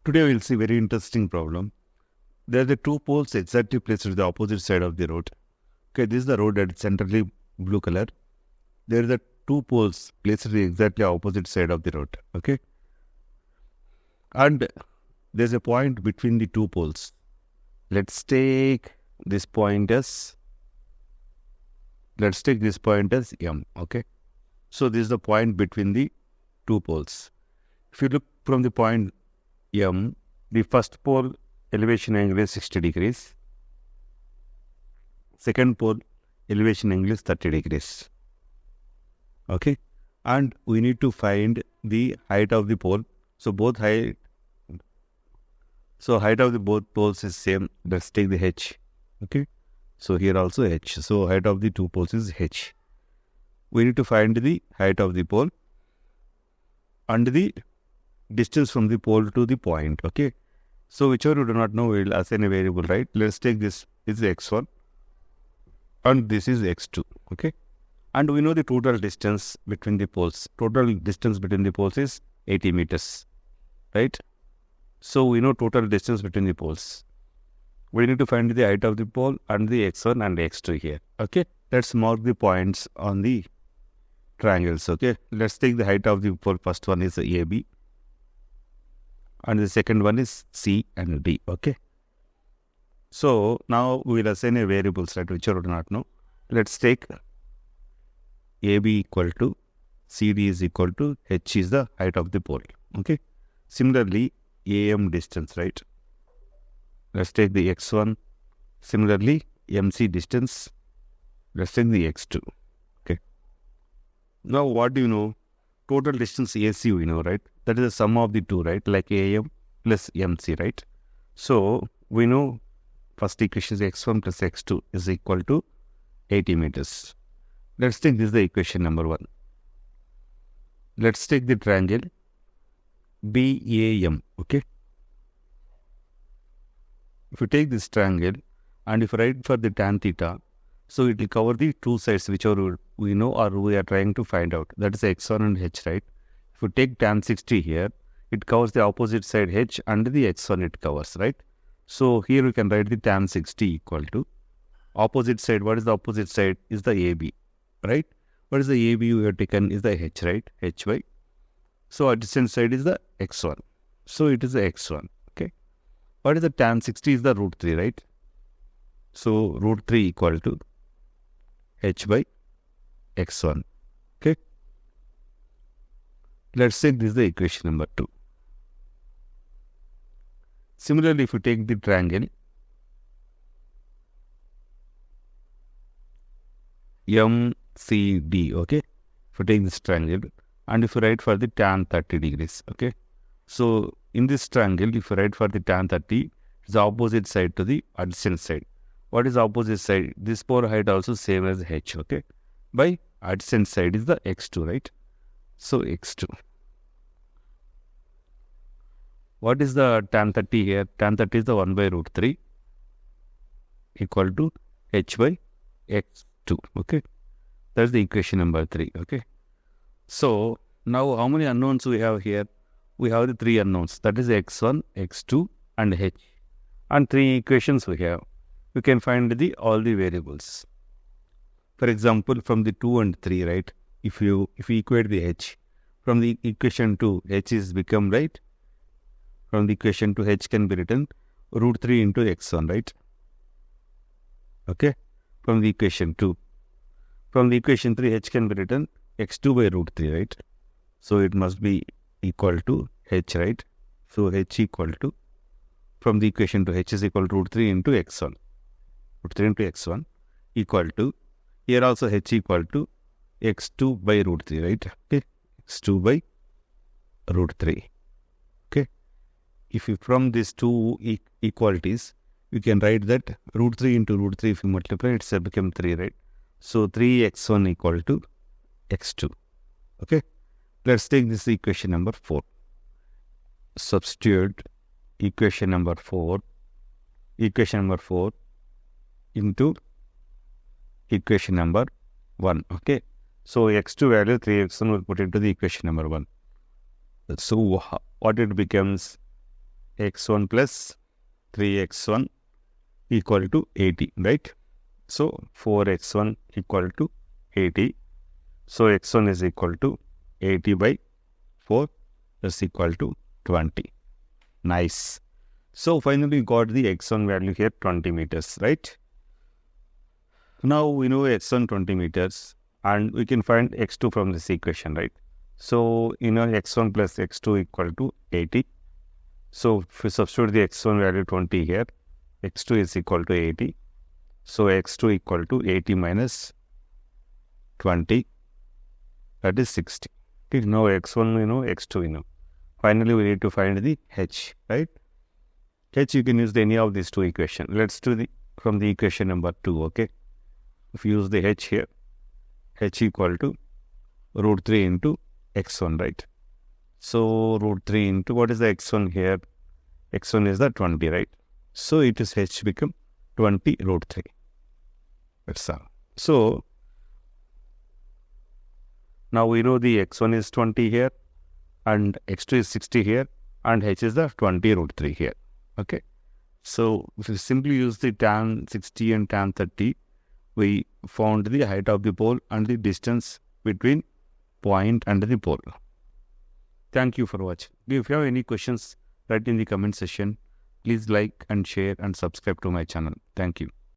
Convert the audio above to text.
Today we will see very interesting problem. There are the two poles exactly placed at the opposite side of the road. Okay, this is the road at centrally blue color. There are the two poles placed at the exactly opposite side of the road. Okay, and there's a point between the two poles. Let's take this point as M. Okay, so this is the point between the two poles. If you look from the point M, the first pole elevation angle is 60 degrees. Second pole elevation angle is 30 degrees. Okay, and we need to find the height of the pole. So height of the both poles is same. Let's take the h. Okay, so here also h. So height of the two poles is h. We need to find the height of the pole and the distance from the pole to the point. Okay, so whichever you do not know, we will assign a variable, right? Let's take this is x1 and this is x2. Okay, and we know the total distance between the poles. Total distance between the poles is 80 meters, right? So we know total distance between the poles. We need to find the height of the pole and the x1 and x2 here. Okay, let's mark the points on the triangles. Okay, let's take the height of the pole. First one is AB and the second one is C and D. Okay, so now we will assign a variables, right, which I do not know. Let's take AB equal to CD is equal to H is the height of the pole. Okay, similarly AM distance, right? Let's take the x1. Similarly MC distance. Let's take the x2. Okay, now what do you know? Total distance AC we know, right? That is the sum of the two, right? Like AM plus MC, right? So we know first equation is x1 plus x2 is equal to 80 meters. Let's take this is the equation number 1. Let's take the triangle BAM. Okay, if you take this triangle and if you write for the tan theta, so it will cover the two sides whichever we know or we are trying to find out. That is x1 and h, right? If you take tan 60 here, it covers the opposite side h and the x1 it covers, right? So here we can write the tan 60 equal to opposite side. What is the opposite side? Is the AB, right? What is the AB we have taken is the h, right? hy. So adjacent side is the x1. So it is the x1. Okay. What is the tan 60 is the root 3, right? So root 3 equal to h by x1. Okay. Let's take this is the equation number 2. Similarly, if you take the triangle MCD, okay, if you take this triangle and if you write for the tan 30 degrees, okay, so in this triangle, if you write for the tan 30, it's the opposite side to the adjacent side. What is opposite side? This pole height also same as h, okay, by adjacent side is the x2, right? So x2. What is the tan 30 here? Tan 30 is the 1 by root 3 equal to h by x2, okay. That's the equation number 3, okay. So now how many unknowns we have here? We have the 3 unknowns, that is x1, x2 and h, and 3 equations we have. You can find all the variables. For example, from the 2 and 3, right? If you equate the h from the equation 2, h is become, right? From the equation 2, h can be written root 3 into x1, right? Okay, from the equation 2. From the equation 3, h can be written x2 by root 3, right? So it must be equal to h, right? So h equal to, from the equation 2, h is equal to root 3 into x1. Root 3 into x1 equal to, here also h equal to x2 by root 3, right? Okay, x2 by root 3. Okay, if you from these two equalities, you can write that root 3 into root 3, if you multiply, it's become 3, right? So 3x1 equal to x2. Okay, let's take this equation number 4. Substitute equation number 4 into equation number 1. Okay, so x2 value 3x1 will put into the equation number 1. So what it becomes? x1 plus 3x1 equal to 80, right? So 4x1 equal to 80. So x1 is equal to 80 by 4 is equal to 20. Nice. So finally we got the x1 value here 20 meters, right? Now we know x1 20 meters and we can find x2 from this equation, right? So x1 plus x2 equal to 80. So if we substitute the x1 value 20 here, x2 is equal to 80. So x2 equal to 80 minus 20, that is 60. Okay, now x1 we know, x2 we know. Finally we need to find the h, right? H you can use any of these two equations. Let's do from the equation number 2, okay? If you use the h here, h equal to root 3 into x1, right? So root 3 into, what is the x1 here? x1 is the 20, right? So it is h become 20 root 3. That's all. So now we know the x1 is 20 here and x2 is 60 here and h is the 20 root 3 here. Okay. So if we simply use the tan 60 and tan 30, we found the height of the pole and the distance between point and the pole. Thank you for watching. If you have any questions, write in the comment section. Please like and share and subscribe to my channel. Thank you.